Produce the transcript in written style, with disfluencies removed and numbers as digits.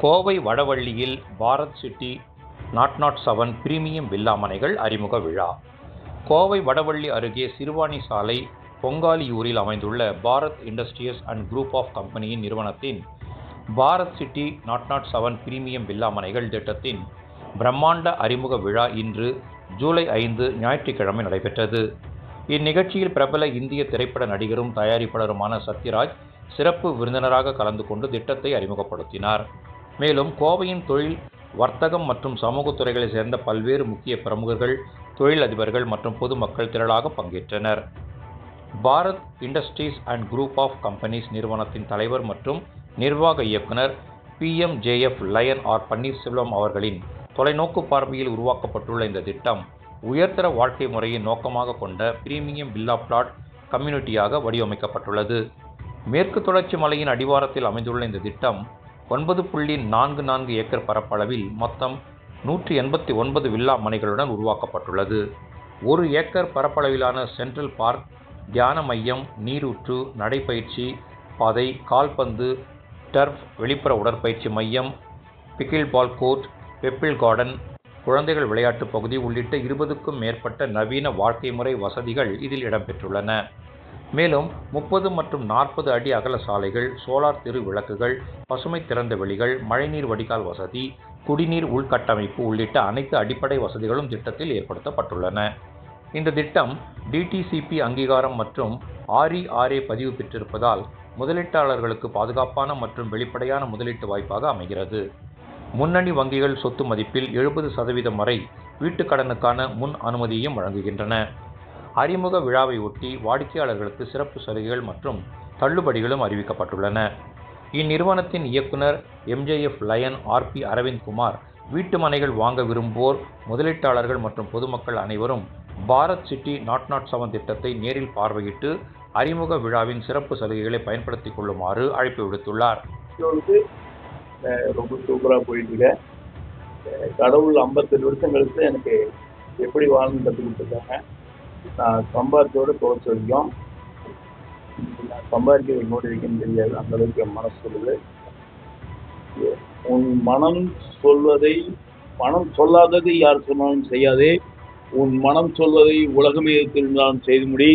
கோவை வடவள்ளியில் Bharat city 007 premium villa மனைகள் அறிமுக விழா. கோவை வடவள்ளி அருகே சிறுவாணி சாலை பொங்காலியூரில் அமைந்துள்ள Bharat Industries and group of கம்பெனியின் நிறுவனத்தின் பாரத் சிட்டி 007 பிரீமியம் வில்லா மனைகள் திட்டத்தின் பிரம்மாண்ட அறிமுக விழா இன்று ஜூலை 5 ஞாயிற்றுக்கிழமை நடைபெற்றது. இந்நிகழ்ச்சியில் பிரபல இந்திய திரைப்பட நடிகரும் தயாரிப்பாளருமான சத்யராஜ் சிறப்பு விருந்தினராக கலந்து கொண்டு திட்டத்தை அறிமுகப்படுத்தினார். மேலும் கோவையின் தொழில், வர்த்தகம் மற்றும் சமூக துறைகளைச் சேர்ந்த பல்வேறு முக்கிய பிரமுகர்கள், தொழிலதிபர்கள் மற்றும் பொதுமக்கள் திரளாக பங்கேற்றனர். Bharat Industries and group of companies நிறுவனத்தின் தலைவர் மற்றும் நிர்வாக இயக்குனர் PMJF லயன் ஆர் பன்னீர்செல்வம் அவர்களின் தொலைநோக்கு பார்வையில் உருவாக்கப்பட்டுள்ள இந்த திட்டம் உயர்தர வாழ்க்கை முறையை நோக்கமாக கொண்ட பிரீமியம் வில்லா பிளாட் கம்யூனிட்டியாக வடிவமைக்கப்பட்டுள்ளது. மேற்கு தொடர்ச்சி மலையின் அடிவாரத்தில் அமைந்துள்ள இந்த திட்டம் 9.44 ஏக்கர் பரப்பளவில் மொத்தம் 189 வில்லா மனைகளுடன் உருவாக்கப்பட்டுள்ளது. 1 ஏக்கர் பரப்பளவிலான சென்ட்ரல் பார்க், தியான மையம், நீரூற்று, நடைபயிற்சி பாதை, கால்பந்து, டர்ஃப், வெளிப்புற உடற்பயிற்சி மையம், pickleball court, pebble garden, குழந்தைகள் விளையாட்டு பகுதி உள்ளிட்ட 20க்கும் மேற்பட்ட நவீன வாழ்க்கை முறை வசதிகள் இதில் இடம்பெற்றுள்ளன. மேலும் 30 மற்றும் 40 அடி அகல சாலைகள், சோலார் தெரு விளக்குகள், பசுமை திறந்த வெளிகள், மழைநீர் வடிகால் வசதி, குடிநீர் உள்கட்டமைப்பு உள்ளிட்ட அனைத்து அடிப்படை வசதிகளும் திட்டத்தில் ஏற்படுத்தப்பட்டுள்ளன. இந்த திட்டம் DTCP அங்கீகாரம் மற்றும் RERA பதிவு பெற்றிருப்பதால் முதலீட்டாளர்களுக்கு பாதுகாப்பான மற்றும் வெளிப்படையான முதலீட்டு வாய்ப்பாக அமைகிறது. முன்னணி வங்கிகள் சொத்து மதிப்பில் 70% வரை வீட்டுக் கடனுக்கான முன் அனுமதியையும் வழங்குகின்றன. அறிமுக விழாவை ஒட்டி வாடிக்கையாளர்களுக்கு சிறப்பு சலுகைகள் மற்றும் தள்ளுபடிகளும் அறிவிக்கப்பட்டுள்ளன. இந்நிறுவனத்தின் இயக்குனர் MJF லயன் RP அரவிந்த்குமார், வீட்டு மனைகள் வாங்க விரும்புவோர், முதலீட்டாளர்கள் மற்றும் பொதுமக்கள் அனைவரும் பாரத் சிட்டி 007 திட்டத்தை நேரில் பார்வையிட்டு அறிமுக விழாவின் சிறப்பு சலுகைகளை பயன்படுத்திக் கொள்ளுமாறு அழைப்பு விடுத்துள்ளார். ரொம்ப சூப்பராக போயிட்டு கடவுள் 52 வருஷம் கழித்து எனக்கு எப்படி வாழணும்னு கற்றுக் கொடுத்துருக்காங்க. நான் சம்பாதிச்சோட துவச்சு வரைக்கும் நான் சம்பாதிக்க எங்கோடு இருக்குன்னு தெரியாது, அந்த அளவுக்கு என் மனசு சொல்லுது. உன் மனம் சொல்லாததை யார் சொன்னாலும் செய்யாதே, உன் மனம் சொல்வதை உலகமே இருந்தாலும் செய்து முடி.